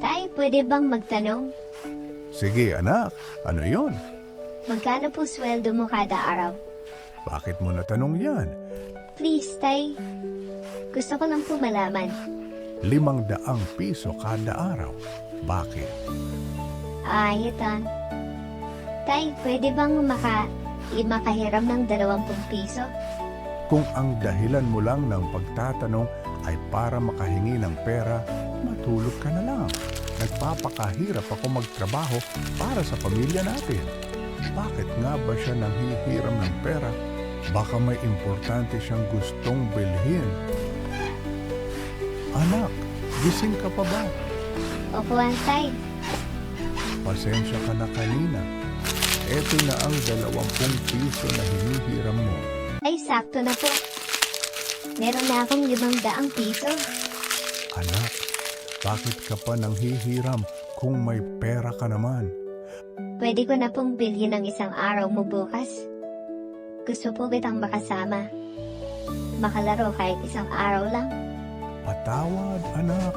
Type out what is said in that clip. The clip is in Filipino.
Tay, pwede bang magtanong? Sige anak, ano yon? Magkano po sweldo mo kada araw? Bakit mo natanong yan? Please, Tay. Gusto ko lang po malaman. 500 piso kada araw. Bakit? Ito. Tay, pwede bang makahiram ng 20 piso? Kung ang dahilan mo lang ng pagtatanong ay para makahingi ng pera, matulog ka na lang. Nagpapakahirap ako magtrabaho para sa pamilya natin. Bakit nga ba siya nanghihiram ng pera? Baka may importante siyang gustong bilhin. Anak, gising ka pa ba? Opo, Tay. Pasensya ka na kanina. Eto na ang 20 piso na hinihiram mo. Ay, sakto na po. Meron na akong 500 piso. Anak, bakit ka pa nanghihiram kung may pera ka naman? Pwede ko na pong bilhin ng isang araw mo bukas. Gusto po kitang makasama. Makalaro kahit isang araw lang. Patawad, anak.